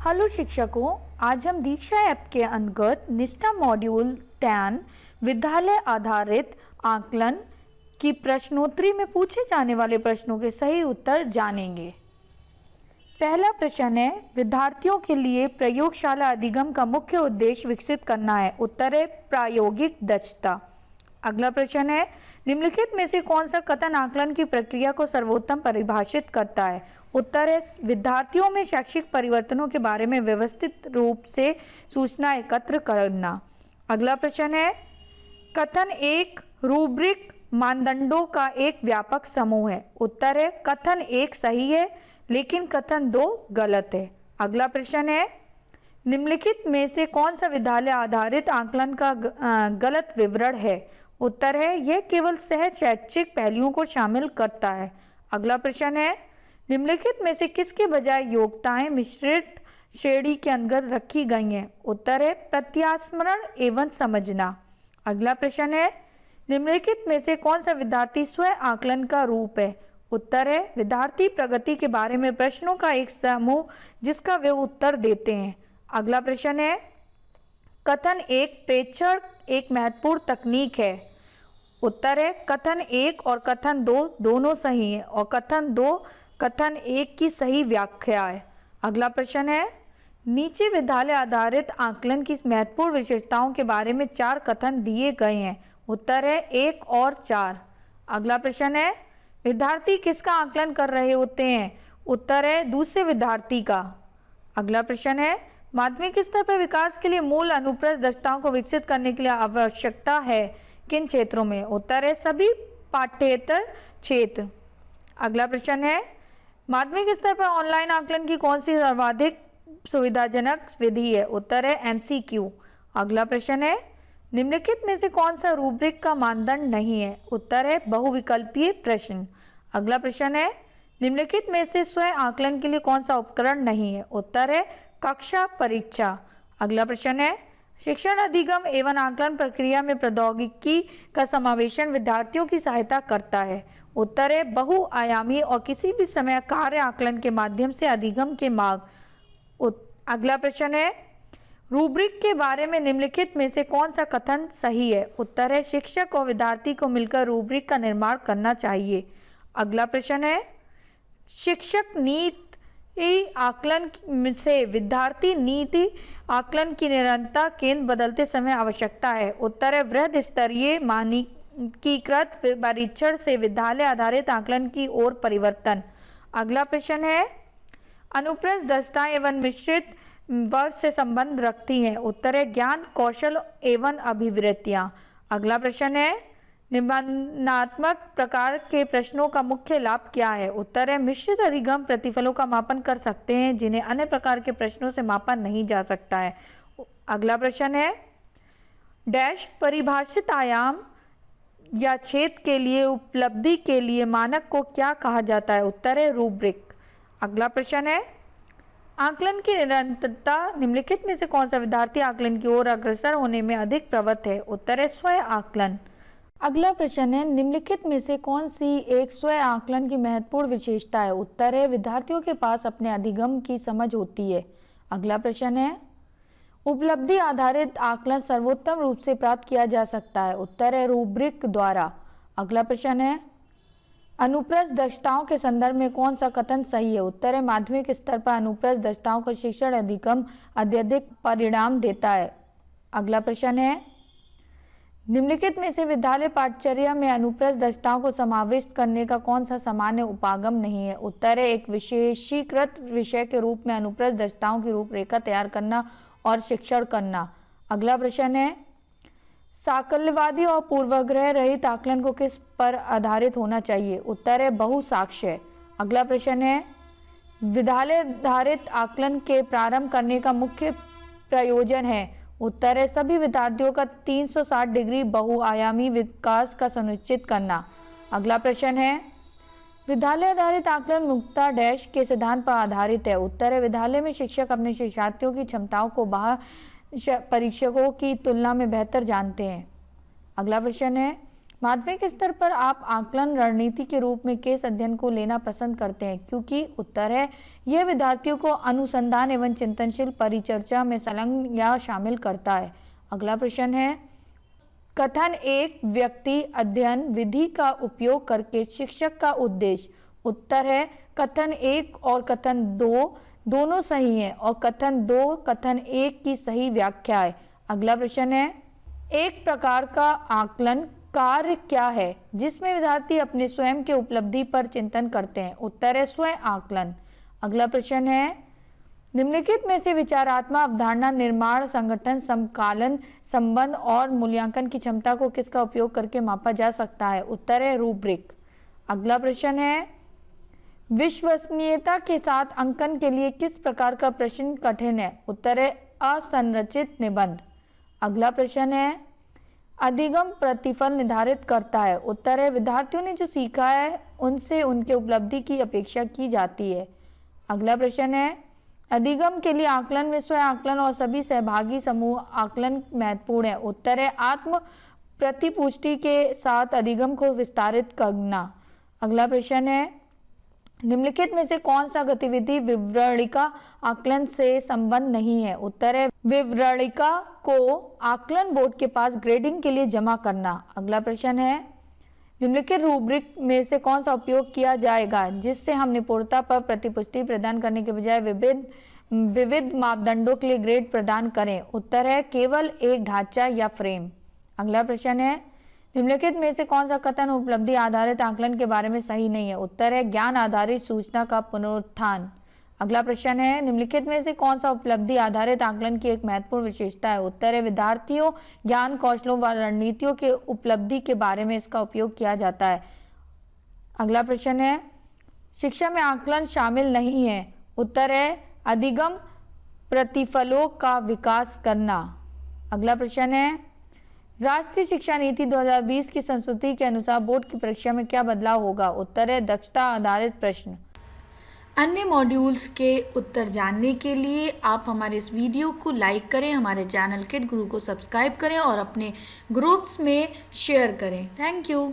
Hello शिक्षकों, आज हम दीक्षा ऐप के अंतर्गत निष्ठा मॉड्यूल 10 विद्यालय आधारित आकलन की प्रश्नोत्तरी में पूछे जाने वाले प्रश्नों के सही उत्तर जानेंगे। पहला प्रश्न है, विद्यार्थियों के लिए प्रयोगशाला अधिगम का मुख्य उद्देश्य विकसित करना है। उत्तर है प्रायोगिक दक्षता। अगला प्रश्न है, निम्नलिखित में से कौन सा कथन आकलन की प्रक्रिया को सर्वोत्तम परिभाषित करता है। उत्तर है विद्यार्थियों में शैक्षिक परिवर्तनों के बारे में व्यवस्थित रूप से सूचना एकत्र करना। अगला प्रश्न है, कथन एक रूब्रिक मानदंडों का एक व्यापक समूह है। उत्तर है कथन एक सही है लेकिन कथन दो गलत है। अगला प्रश्न है, निम्नलिखित में से कौन सा विद्यालय आधारित आकलन का गलत विवरण है। उत्तर है यह केवल सहज शैक्षिक पहलुओं को शामिल करता है। अगला प्रश्न है, निम्नलिखित में से किसके बजाय योग्यताएं मिश्रित श्रेणी के अंतर्गत रखी गई हैं। उत्तर है प्रत्यास्मरण एवं समझना। अगला प्रश्न है, निम्नलिखित में से कौन सा विद्यार्थी स्वयं आकलन का रूप है। उत्तर है विद्यार्थी प्रगति के बारे में प्रश्नों का एक समूह जिसका वे उत्तर देते हैं। अगला प्रश्न है, कथन एक प्रेक्षण एक महत्वपूर्ण तकनीक है। उत्तर है कथन एक और कथन दो दोनों सही है और कथन दो कथन एक की सही व्याख्या है। अगला प्रश्न है, नीचे विद्यालय आधारित आकलन की महत्वपूर्ण विशेषताओं के बारे में 4 कथन दिए गए हैं। उत्तर है 1 और 4। अगला प्रश्न है, विद्यार्थी किसका आकलन कर रहे होते हैं। उत्तर है दूसरे विद्यार्थी का। अगला प्रश्न है, माध्यमिक स्तर पर विकास के लिए मूल अनुप्रस्थ दक्षताओं को विकसित करने के लिए आवश्यकता है किन क्षेत्रों में। उत्तर है सभी पाठ्येतर क्षेत्र। अगला प्रश्न है, माध्यमिक स्तर पर ऑनलाइन आकलन की कौन सी सर्वाधिक सुविधाजनक विधि है। उत्तर है MCQ। अगला प्रश्न है, निम्नलिखित में से कौन सा रूब्रिक का मानदंड नहीं है। उत्तर है बहुविकल्पीय प्रश्न। अगला प्रश्न है, निम्नलिखित में से स्वयं आकलन के लिए कौन सा उपकरण नहीं है। उत्तर है कक्षा परीक्षा। अगला प्रश्न है, शिक्षण अधिगम एवं आकलन प्रक्रिया में प्रौद्योगिकी का समावेशन विद्यार्थियों की सहायता करता है। उत्तर है बहुआयामी और किसी भी समय कार्य आकलन के माध्यम से अधिगम के मार्ग। अगला प्रश्न है, रूब्रिक के बारे में निम्नलिखित में से कौन सा कथन सही है। उत्तर है शिक्षक और विद्यार्थी को मिलकर रूब्रिक का निर्माण करना चाहिए। अगला प्रश्न है, शिक्षक नीति आकलन से विद्यार्थी नीति आकलन की निरंतरता केंद्र बदलते समय आवश्यकता है। उत्तर है वृहद स्तरीय मानकीकृत परीक्षण से विद्यालय आधारित आकलन की ओर परिवर्तन। अगला प्रश्न है, अनुप्रस्थ दक्षताएं एवं मिश्रित वर्ग से संबंध रखती हैं। उत्तर है ज्ञान कौशल एवं अभिवृत्तियां। अगला प्रश्न है, निबंधात्मक प्रकार के प्रश्नों का मुख्य लाभ क्या है। उत्तर है मिश्रित अधिगम प्रतिफलों का मापन कर सकते हैं जिन्हें अन्य प्रकार के प्रश्नों से मापा नहीं जा सकता है। अगला प्रश्न है, डैश परिभाषित आयाम या क्षेत्र के लिए उपलब्धि के लिए मानक को क्या कहा जाता है। उत्तर है रूब्रिक। अगला प्रश्न है, आकलन की निरंतरता निम्नलिखित में से कौन सा विद्यार्थी आकलन की ओर अग्रसर होने में अधिक प्रवृत्त है। उत्तर है स्वयं आकलन। अगला प्रश्न है, निम्नलिखित में से कौन सी एक स्वयं आकलन की महत्वपूर्ण विशेषता है। उत्तर है विद्यार्थियों के पास अपने अधिगम की समझ होती है। अगला प्रश्न है, उपलब्धि आधारित आकलन सर्वोत्तम रूप से प्राप्त किया जा सकता है। उत्तर है रूब्रिक द्वारा। अगला प्रश्न है, अनुप्रस्थ दक्षताओं के संदर्भ में कौन सा कथन सही है। उत्तर है माध्यमिक स्तर पर अनुप्रस्थ दक्षताओं का शिक्षण अधिगम अत्यधिक परिणाम देता है। अगला प्रश्न है, निम्नलिखित में से विद्यालय पाठ्यचर्या में अनुप्रस्थ दक्षताओं को समाविष्ट करने का कौन सा सामान्य उपागम नहीं है। उत्तर है एक विशेषीकृत विषय के रूप में अनुप्रस्थ दक्षताओं की रूपरेखा तैयार करना और शिक्षण करना। अगला प्रश्न है, साकल्यवादी और पूर्वाग्रह रहित आकलन को किस पर आधारित होना चाहिए। उत्तर है बहुसाक्ष्य। अगला प्रश्न है, विद्यालय आधारित आकलन के प्रारंभ करने का मुख्य प्रयोजन है। उत्तर है सभी विद्यार्थियों का 360 डिग्री बहुआयामी विकास का सुनिश्चित करना। अगला प्रश्न है, विद्यालय आधारित आकलन मुख्यतः डैश के सिद्धांत पर आधारित है। उत्तर है विद्यालय में शिक्षक अपने शिक्षार्थियों की क्षमताओं को बाह्य परीक्षकों की तुलना में बेहतर जानते हैं। अगला प्रश्न है, माध्यमिक स्तर पर आप आकलन रणनीति के रूप में केस अध्ययन को लेना पसंद करते हैं क्योंकि उत्तर है यह विद्यार्थियों को अनुसंधान एवं चिंतनशील परिचर्चा में संलग्न या शामिल करता है। अगला प्रश्न है, कथन एक व्यक्ति अध्ययन विधि का उपयोग करके शिक्षक का उद्देश्य। उत्तर है कथन एक और कथन दो दोनों सही हैं और कथन दो कथन एक की सही व्याख्या है। अगला प्रश्न है, एक प्रकार का आकलन कार्य क्या है जिसमें विद्यार्थी अपने स्वयं के उपलब्धि पर चिंतन करते हैं। उत्तर है स्वयं आकलन। अगला प्रश्न है, निम्नलिखित में से विचारात्मक अवधारणा निर्माण संगठन समकालन संबंध और मूल्यांकन की क्षमता को किसका उपयोग करके मापा जा सकता है। उत्तर है रूब्रिक। अगला प्रश्न है, विश्वसनीयता के साथ अंकन के लिए किस प्रकार का प्रश्न कठिन है। उत्तर है असंरचित निबंध। अगला प्रश्न है, अधिगम प्रतिफल निर्धारित करता है। उत्तर है विद्यार्थियों ने जो सीखा है उनसे उनके उपलब्धि की अपेक्षा की जाती है। अगला प्रश्न है, अधिगम के लिए आकलन में स्वयं आकलन और सभी सहभागी समूह आकलन महत्वपूर्ण है। उत्तर है आत्म प्रतिपुष्टि के साथ अधिगम को विस्तारित करना। अगला प्रश्न है, निम्नलिखित में से कौन सा गतिविधि विवरणिका आकलन से संबंध नहीं है। उत्तर है विवरणिका को आकलन बोर्ड के पास ग्रेडिंग के लिए जमा करना। अगला प्रश्न है, निम्नलिखित रूब्रिक में से कौन सा उपयोग किया जाएगा जिससे हम निपुणता पर प्रतिपुष्टि प्रदान करने के बजाय विविध मापदंडों के लिए ग्रेड प्रदान करें। उत्तर है केवल एक ढांचा या फ्रेम। अगला प्रश्न है, निम्नलिखित में से कौन सा कथन उपलब्धि आधारित आकलन के बारे में सही नहीं है। उत्तर है ज्ञान आधारित सूचना का पुनरुत्थान। अगला प्रश्न है, निम्नलिखित में से कौन सा उपलब्धि आधारित आकलन की एक महत्वपूर्ण विशेषता है। उत्तर है विद्यार्थियों ज्ञान कौशलों व रणनीतियों के उपलब्धि के बारे में इसका उपयोग किया जाता है। अगला प्रश्न है, शिक्षा में आकलन शामिल नहीं है। उत्तर है अधिगम प्रतिफलों का विकास करना। अगला प्रश्न है, राष्ट्रीय शिक्षा नीति 2020 की संस्तुति के अनुसार बोर्ड की परीक्षा में क्या बदलाव होगा। उत्तर है दक्षता आधारित प्रश्न। अन्य मॉड्यूल्स के उत्तर जानने के लिए आप हमारे इस वीडियो को लाइक करें, हमारे चैनल किड गुरु को सब्सक्राइब करें और अपने ग्रुप्स में शेयर करें। Thank you.